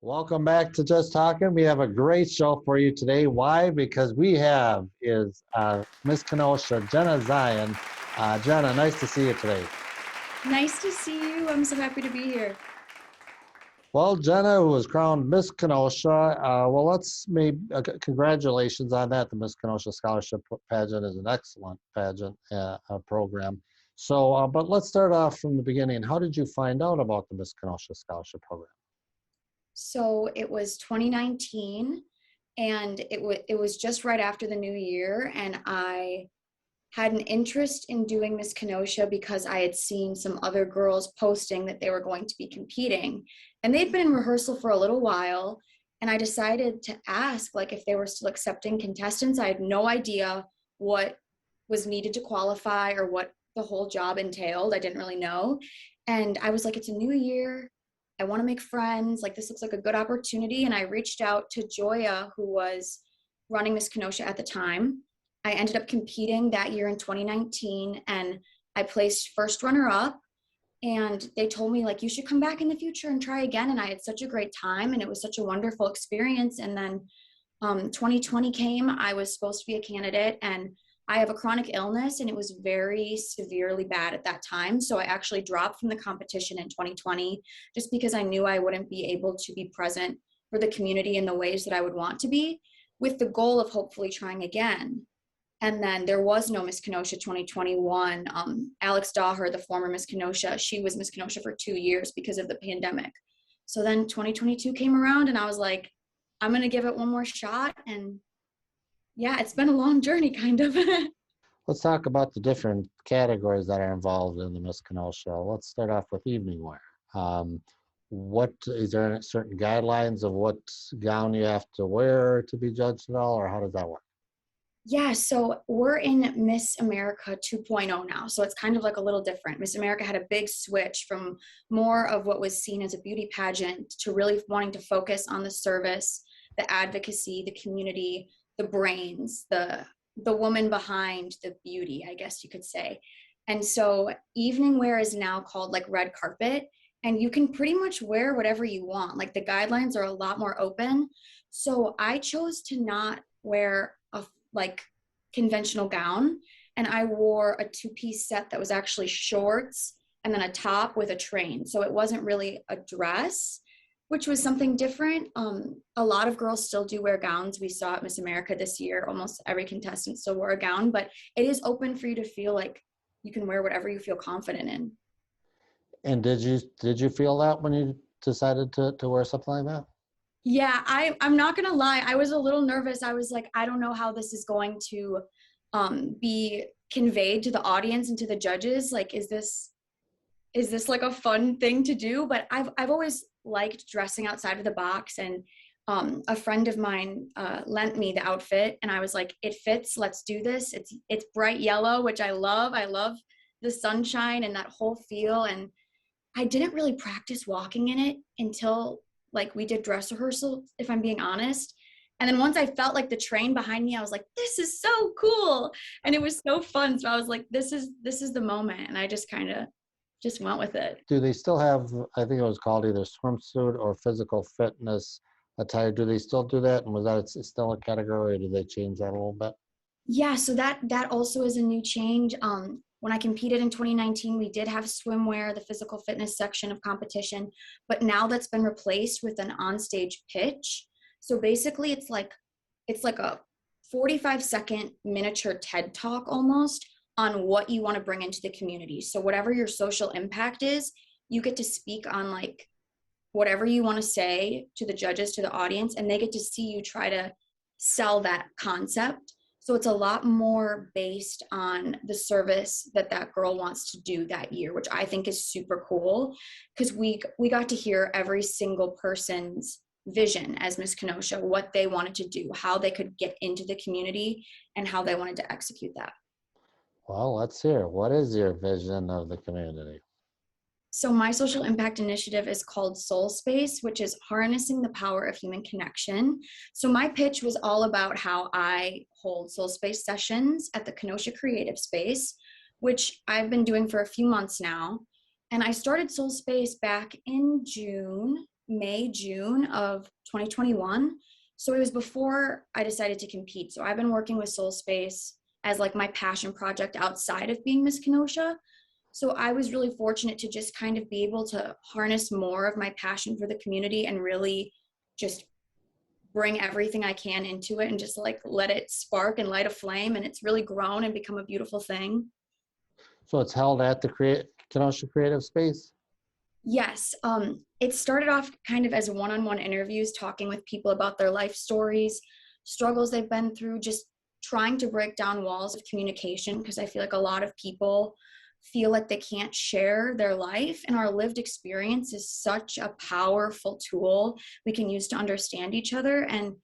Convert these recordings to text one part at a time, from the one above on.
Welcome back to Just Talking. We have a great show for you today. Why? Because we have Miss Kenosha, Jenna Zeihen. Jenna, nice to see you today. Nice to see you. I'm so happy to be here. Well, Jenna was crowned Miss Kenosha. Let's maybe congratulations on that. The Miss Kenosha Scholarship Pageant is an excellent pageant program. But let's start off from the beginning. How did you find out about the Miss Kenosha Scholarship Program? So it was 2019 and it was just right after the new year, and I had an interest in doing Miss Kenosha because I had seen some other girls posting that they were going to be competing, and they'd been in rehearsal for a little while, and I decided to ask like if they were still accepting contestants. I had no idea what was needed to qualify or what the whole job entailed. I didn't really know. And I was like, it's a new year. I want to make friends. Like, this looks like a good opportunity. And I reached out to Joya, who was running Miss Kenosha at the time. I ended up competing that year in 2019, and I placed first runner up. And they told me, like, you should come back in the future and try again. And I had such a great time, and it was such a wonderful experience. And then 2020 came. I was supposed to be a candidate, and I have a chronic illness, and it was very severely bad at that time. So I actually dropped from the competition in 2020 just because I knew I wouldn't be able to be present for the community in the ways that I would want to be, with the goal of hopefully trying again. And then there was no Miss Kenosha 2021. Alex Daher, the former Miss Kenosha, she was Miss Kenosha for 2 years because of the pandemic. So then 2022 came around, and I was like, I'm going to give it one more shot. And yeah, it's been a long journey, kind of. Let's talk about the different categories that are involved in the Miss Kenosha. Let's start off with evening wear. What is there certain guidelines of what gown you have to wear to be judged at all, or how does that work? Yeah, so we're in Miss America 2.0 now. So it's kind of like a little different. Miss America had a big switch from more of what was seen as a beauty pageant to really wanting to focus on the service, the advocacy, the community, the brains, the woman behind the beauty, I guess you could say. And so evening wear is now called like red carpet, and you can pretty much wear whatever you want. Like, the guidelines are a lot more open. So I chose to not wear a like conventional gown, and I wore a two-piece set that was actually shorts and then a top with a train. So it wasn't really a dress, which was something different. A lot of girls still do wear gowns. We saw at Miss America this year, almost every contestant still wore a gown, but it is open for you to feel like you can wear whatever you feel confident in. And did you feel that when you decided to wear something like that? Yeah, I'm not gonna lie. I was a little nervous. I was like, I don't know how this is going to be conveyed to the audience and to the judges. Like, is this like a fun thing to do? But I've always liked dressing outside of the box, and a friend of mine lent me the outfit, and I was like, it fits. Let's do this. It's bright yellow, which I love. I love the sunshine and that whole feel. And I didn't really practice walking in it until like we did dress rehearsal, if I'm being honest. And then once I felt like the train behind me, I was like, this is so cool. And it was so fun. So I was like, this is the moment. And I just kind of just went with it. Do they still have, I think it was called either swimsuit or physical fitness attire? Do they still do that? And was that still a category, or did they change that a little bit? Yeah, so that also is a new change. When I competed in 2019, we did have swimwear, the physical fitness section of competition, but now that's been replaced with an onstage pitch. So basically, it's like a 45-second miniature TED talk almost on what you want to bring into the community. So whatever your social impact is, you get to speak on like whatever you want to say to the judges, to the audience, and they get to see you try to sell that concept. So it's a lot more based on the service that that girl wants to do that year, which I think is super cool, because we got to hear every single person's vision as Miss Kenosha, what they wanted to do, how they could get into the community, and how they wanted to execute that. Well, let's hear. What is your vision of the community? So my social impact initiative is called Soul Space, which is harnessing the power of human connection. So my pitch was all about how I hold Soul Space sessions at the Kenosha Creative Space, which I've been doing for a few months now. And I started Soul Space back in June. May, June of 2021. So it was before I decided to compete. So I've been working with Soul Space as like my passion project outside of being Miss Kenosha. So I was really fortunate to just kind of be able to harness more of my passion for the community and really just bring everything I can into it and just like let it spark and light a flame. And it's really grown and become a beautiful thing. So it's held at the Kenosha Creative Space? Yes, it started off kind of as one-on-one interviews, talking with people about their life stories, struggles they've been through, just trying to break down walls of communication, because I feel like a lot of people feel like they can't share their life, and our lived experience is such a powerful tool we can use to understand each other. And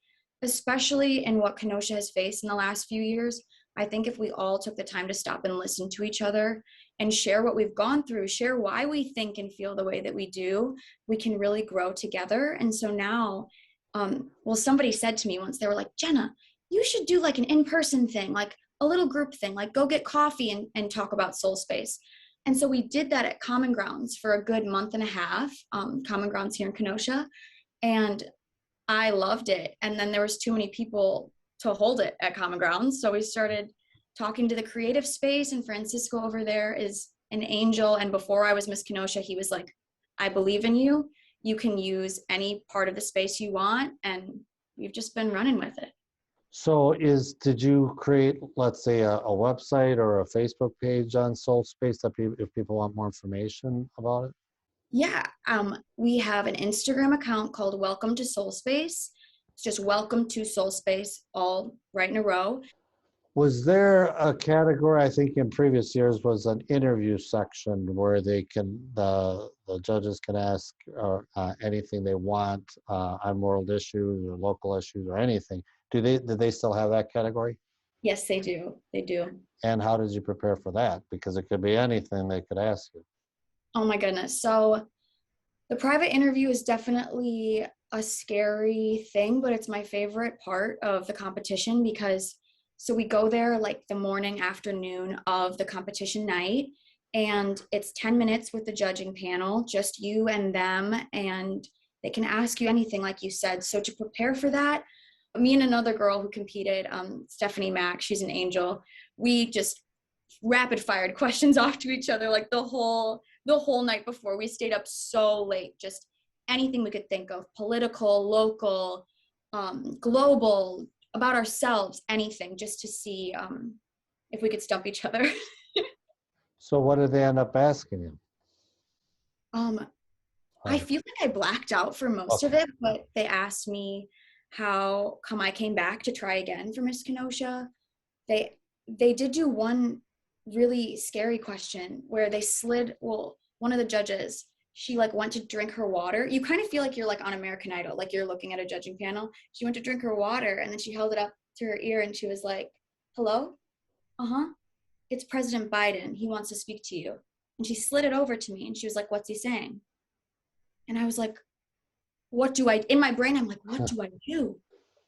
especially in what Kenosha has faced in the last few years, I think if we all took the time to stop and listen to each other and share what we've gone through, share why we think and feel the way that we do, we can really grow together. And so now, well, somebody said to me once, they were like, Jenna, you should do like an in-person thing, like a little group thing, like go get coffee and talk about Soul Space. And so we did that at Common Grounds for a good month and a half, Common Grounds here in Kenosha. And I loved it. And then there was too many people to hold it at Common Grounds. So we started talking to the creative space, and Francisco over there is an angel. And before I was Miss Kenosha, he was like, I believe in you. You can use any part of the space you want. And we've just been running with it. So did you create, let's say, a website or a Facebook page on Soul Space that if people want more information about it? Yeah, we have an Instagram account called Welcome to Soul Space. It's just Welcome to Soul Space, all right in a row. Was there a category, I think in previous years, was an interview section where the judges can ask anything they want on world issues or local issues or anything. Did they still have that category? Yes, they do. They do. And how did you prepare for that? Because it could be anything they could ask you. Oh my goodness. So the private interview is definitely a scary thing, but it's my favorite part of the competition because so we go there like the morning, afternoon of the competition night, and it's 10 minutes with the judging panel, just you and them, and they can ask you anything, like you said. So to prepare for that, me and another girl who competed, Stephanie Mack, she's an angel, we just rapid fired questions off to each other like the whole night before. We stayed up so late, just anything we could think of, political, local, global, about ourselves, anything, just to see if we could stump each other. So what did they end up asking you? I feel like I blacked out for most of it, but they asked me how come I came back to try again for Miss Kenosha. They did do one really scary question where they slid, well, one of the judges, she like went to drink her water. You kind of feel like you're like on American Idol, like you're looking at a judging panel. She went to drink her water and then she held it up to her ear and she was like, hello? Uh-huh. It's President Biden. He wants to speak to you. And she slid it over to me and she was like, what's he saying? And I was like, in my brain, I'm like, what do I do?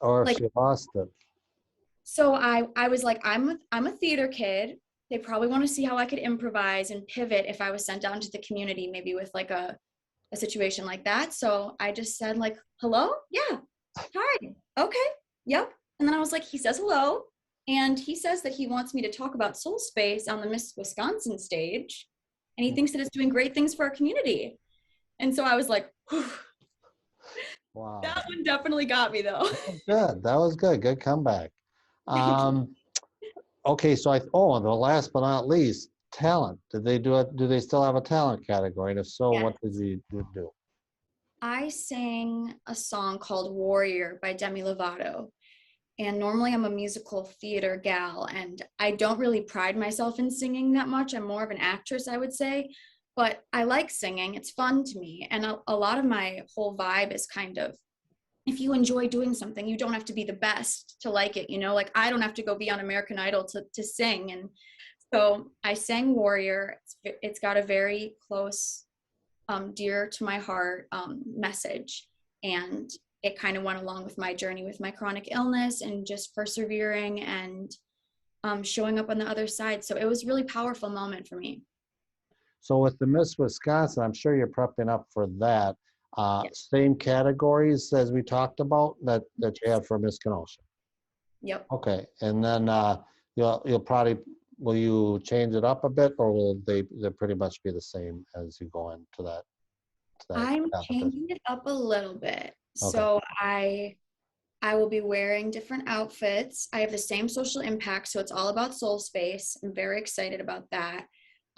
Or if Like, she lost it. so I was like, I'm a theater kid. They probably want to see how I could improvise and pivot if I was sent out into the community, maybe with like a situation like that. So I just said like, hello? Yeah. Hi. Okay. Yep. And then I was like, he says hello. And he says that he wants me to talk about Soul Space on the Miss Wisconsin stage. And he thinks that it's doing great things for our community. And so I was like, whew. Wow. That one definitely got me though. Good. That was good. Good comeback. Okay, so and the last but not least, talent. Did they do it? Do they still have a talent category? And if so, Yeah. what did you do? I sang a song called Warrior by Demi Lovato. And normally I'm a musical theater gal, and I don't really pride myself in singing that much. I'm more of an actress, I would say, but I like singing. It's fun to me. And a lot of my whole vibe is kind of, if you enjoy doing something, you don't have to be the best to like it, like I don't have to go be on American Idol to sing. And so I sang Warrior. It's got a very close, dear to my heart message. And it kind of went along with my journey with my chronic illness and just persevering and showing up on the other side. So it was a really powerful moment for me. So with the Miss Wisconsin, I'm sure you're prepping up for that. Yep. Same categories as we talked about that you had for Miss Kenosha. Yep. Okay, and then you'll probably, will you change it up a bit, or will they pretty much be the same as you go into that I'm competition? changing it up a little bit. Okay. So I will be wearing different outfits. I have the same social impact, so it's all about soul space. I'm very excited about that.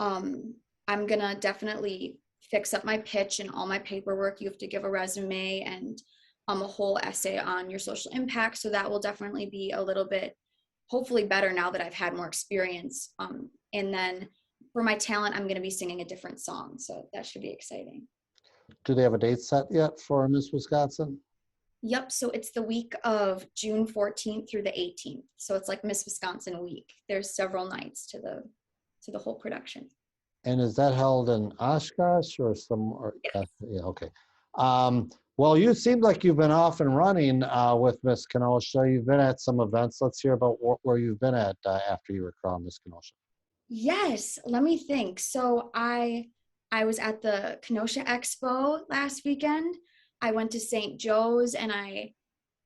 Um, I'm gonna definitely fix up my pitch and all my paperwork. You have to give a resume and a whole essay on your social impact. So that will definitely be a little bit, hopefully better now that I've had more experience. And then for my talent, I'm gonna be singing a different song. So that should be exciting. Do they have a date set yet for Miss Wisconsin? Yep. So it's the week of June 14th through the 18th. So it's like Miss Wisconsin week. There's several nights to the whole production. And is that held in Oshkosh or some, or, Yeah. yeah, okay. Well, you seem like you've been off and running with Miss Kenosha. You've been at some events. Let's hear about where you've been at after you were crowned Miss Kenosha. Yes, let me think. So I was at the Kenosha Expo last weekend. I went to St. Joe's and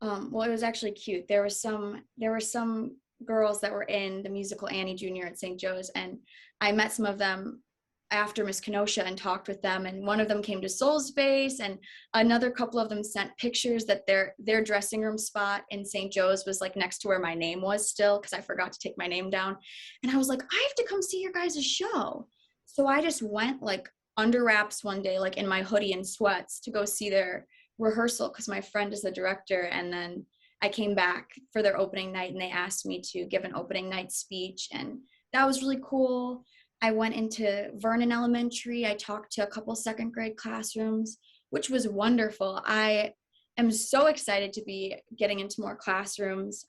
well, it was actually cute. There were some girls that were in the musical Annie Jr. at St. Joe's, and I met some of them after Miss Kenosha and talked with them. And one of them came to Soul Space, and another couple of them sent pictures that their dressing room spot in St. Joe's was like next to where my name was still, because I forgot to take my name down. And I was like, I have to come see your guys' show. So I just went like under wraps one day, like in my hoodie and sweats, to go see their rehearsal because my friend is the director. And then I came back for their opening night and they asked me to give an opening night speech. And that was really cool. I went into Vernon Elementary. I talked to a couple second grade classrooms, which was wonderful. I am so excited to be getting into more classrooms.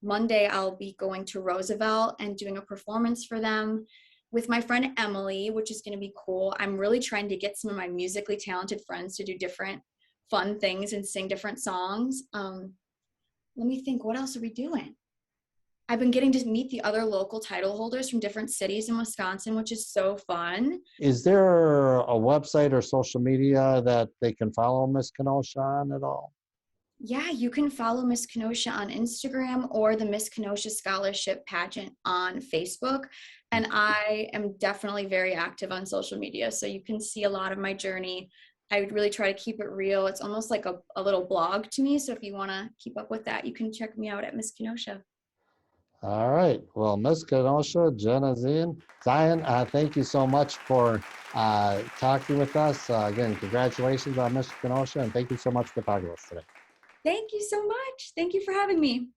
Monday, I'll be going to Roosevelt and doing a performance for them with my friend Emily, which is going to be cool. I'm really trying to get some of my musically talented friends to do different fun things and sing different songs. Let me think, what else are we doing? I've been getting to meet the other local title holders from different cities in Wisconsin, which is so fun. Is there a website or social media that they can follow Miss Kenosha on at all? Yeah, you can follow Miss Kenosha on Instagram or the Miss Kenosha Scholarship Pageant on Facebook. And I am definitely very active on social media. So you can see a lot of my journey. I would really try to keep it real. It's almost like a little blog to me. So if you want to keep up with that, you can check me out at Miss Kenosha. All right. Well, Miss Kenosha, Jenna Zeihen, thank you so much for talking with us. Again, congratulations on Miss Kenosha, and thank you so much for talking to us today. Thank you so much. Thank you for having me.